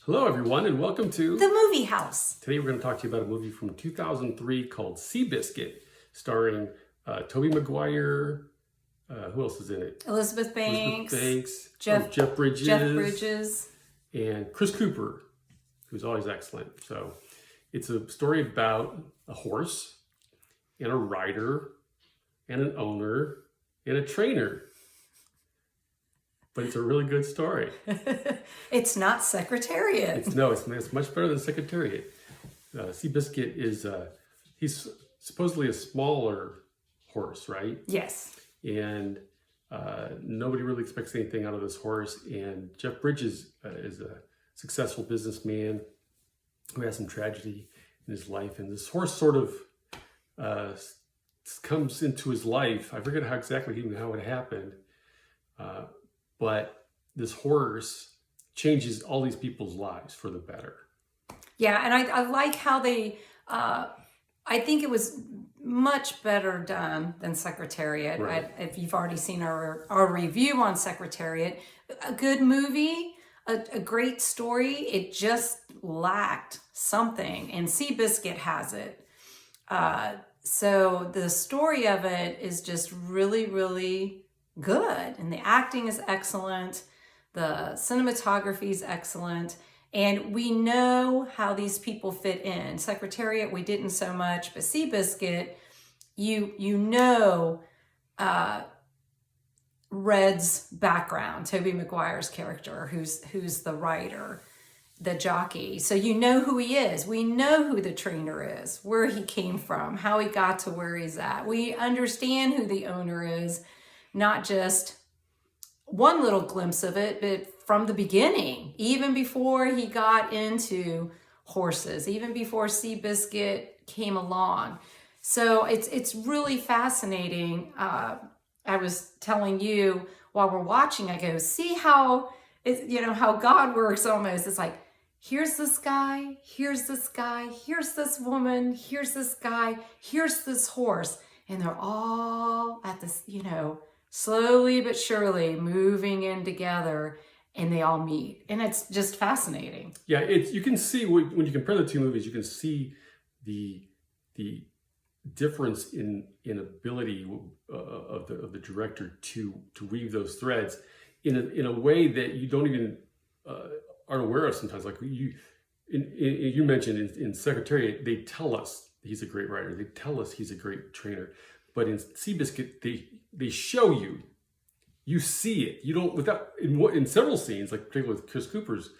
Hello, everyone, and welcome to The Movie House. Today we're going to talk to you about a movie from 2003 called Seabiscuit, starring Tobey Maguire. Who else is in it? Elizabeth Banks. Jeff Bridges. Jeff Bridges. And Chris Cooper, who's always excellent. So it's a story about a horse and a rider and an owner and a trainer. But it's a really good story. It's not Secretariat. It's much better than Secretariat. Seabiscuit is, he's supposedly a smaller horse, right? Yes. And nobody really expects anything out of this horse. And Jeff Bridges is a successful businessman who has some tragedy in his life. And this horse sort of comes into his life. I forget how it happened. But this horse changes all these people's lives for the better. Yeah, and I like how they, I think it was much better done than Secretariat. Right. If you've already seen our review on Secretariat, a good movie, a great story, it just lacked something, and Seabiscuit has it. So the story of it is just really, really good, and the acting is excellent, the cinematography is excellent, and we know how these people fit in. Secretariat, we didn't so much, but Seabiscuit, you know Red's background, Tobey Maguire's character, who's the writer, the jockey. So you know who he is. We know who the trainer is, where he came from, how he got to where he's at. We understand who the owner is. Not just one little glimpse of it, but from the beginning, even before he got into horses, even before Seabiscuit came along. So it's really fascinating. I was telling you while we're watching, I go, see how how God works almost. It's like, here's this guy, here's this guy, here's this woman, here's this guy, here's this horse. And they're all at this, slowly but surely moving in together, and they all meet, and it's just fascinating. Yeah, you can see when you compare the two movies, you can see the difference in ability of the director to weave those threads in a way that you don't even aren't aware of sometimes. Like you mentioned in Secretariat, they tell us he's a great writer, they tell us he's a great trainer, but in Seabiscuit they show you see it. You don't in several scenes, like particularly with Chris Cooper's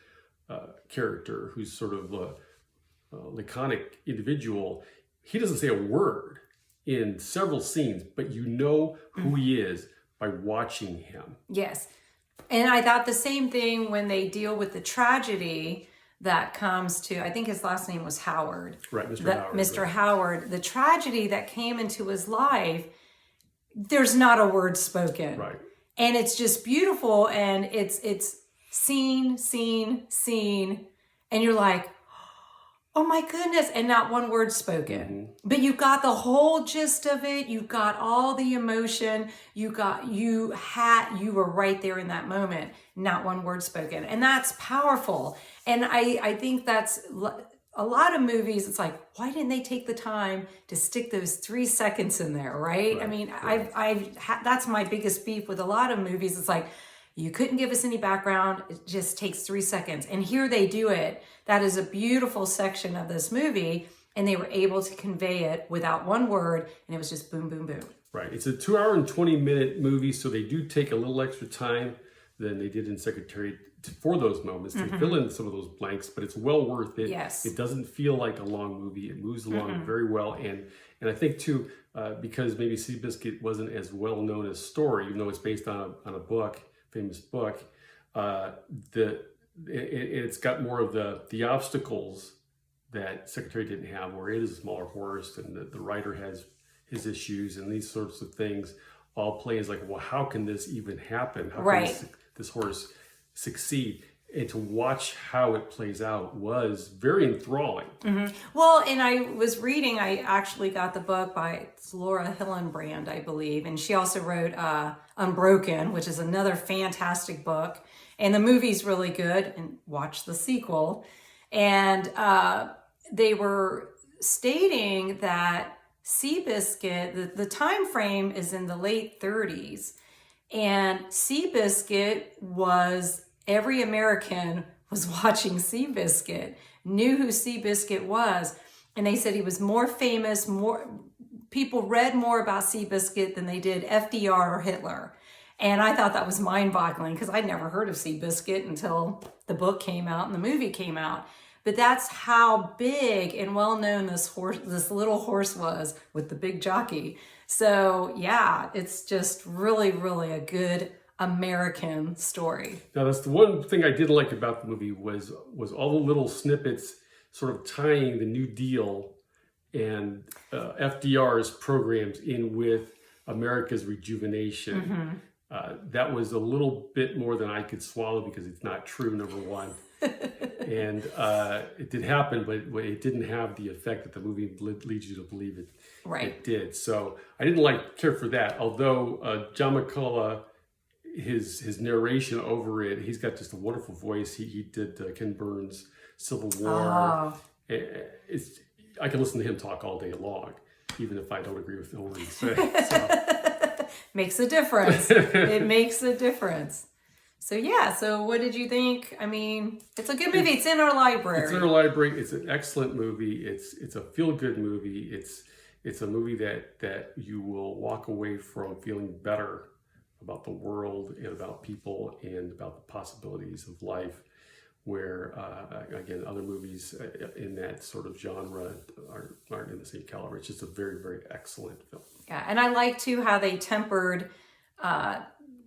character, who's sort of a laconic individual. He doesn't say a word in several scenes, but you know who he is by watching him. Yes, and I thought the same thing when they deal with the tragedy that comes to, I think his last name was Howard. Right, Mr. Howard. Mr. Howard, the tragedy that came into his life, there's not a word spoken. Right. And it's just beautiful, and it's scene, and you're like, oh my goodness, and not one word spoken. Mm-hmm. But you got the whole gist of it, you got all the emotion, you were right there in that moment, not one word spoken. And that's powerful. And I think that's a lot of movies, it's like, why didn't they take the time to stick those 3 seconds in there, right? I mean, right. That's my biggest beef with a lot of movies. It's like, you couldn't give us any background. It just takes 3 seconds. And here they do it. That is a beautiful section of this movie. And they were able to convey it without one word. And it was just boom, boom, boom. Right. It's a 2 hour and 20-minute movie. So they do take a little extra time than they did in Secretariat for those moments to fill in some of those blanks, but it's well worth it. Yes. It doesn't feel like a long movie. It moves along very well. And I think too, because maybe Seabiscuit wasn't as well known as story, even though it's based on a book, famous book, it's got more of the obstacles that Secretariat didn't have, where it is a smaller horse and the writer has his issues and these sorts of things all play as like, well, how can this even happen? How can this horse succeed? And to watch how it plays out was very enthralling. Mm-hmm. Well, and I was reading, I actually got the book by Laura Hillenbrand, I believe, and she also wrote Unbroken, which is another fantastic book. And the movie's really good, and watch the sequel. And they were stating that Seabiscuit, the time frame is in the late 30s, and Seabiscuit was, every American was watching Seabiscuit, knew who Seabiscuit was, and they said he was more famous, more people read more about Seabiscuit than they did FDR or Hitler. And I thought that was mind-boggling because I'd never heard of Seabiscuit until the book came out and the movie came out. But that's how big and well-known this little horse was with the big jockey. So yeah, it's just really, really a good American story. Now, that's the one thing I did like about the movie was all the little snippets sort of tying the New Deal and FDR's programs in with America's rejuvenation. That was a little bit more than I could swallow because it's not true, number one. And it did happen, but it didn't have the effect that the movie leads you to believe it did. So I didn't care for that. Although John McCullough, his narration over it, he's got just a wonderful voice. He did Ken Burns' Civil War. I can listen to him talk all day long, even if I don't agree with the word he says. So. Makes a difference. It makes a difference. So yeah, so what did you think? I mean, it's a good movie. It's in our library. It's in our library. It's an excellent movie. It's a feel-good movie. It's a movie that you will walk away from feeling better about the world and about people and about the possibilities of life, where again, other movies in that sort of genre aren't in the same caliber. It's just a very, very excellent film. Yeah, and I like too how they tempered.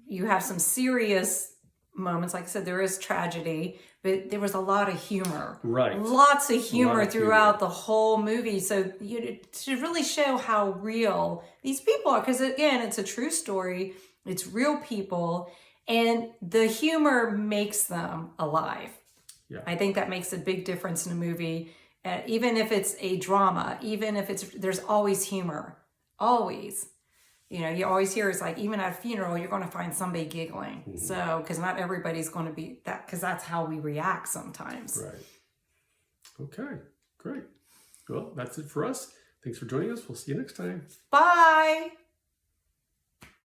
You have some serious moments, like I said, there is tragedy, but there was a lot of humor. Right. Lots of humor throughout the whole movie. So to really show how real these people are, because again, it's a true story. It's real people, and the humor makes them alive. Yeah. I think that makes a big difference in a movie. Even if it's a drama, even if there's always humor. Always. You always hear it's like, even at a funeral, you're going to find somebody giggling. Mm-hmm. So, because not everybody's going to be that, because that's how we react sometimes. Right. Okay, great. Well, that's it for us. Thanks for joining us. We'll see you next time. Bye.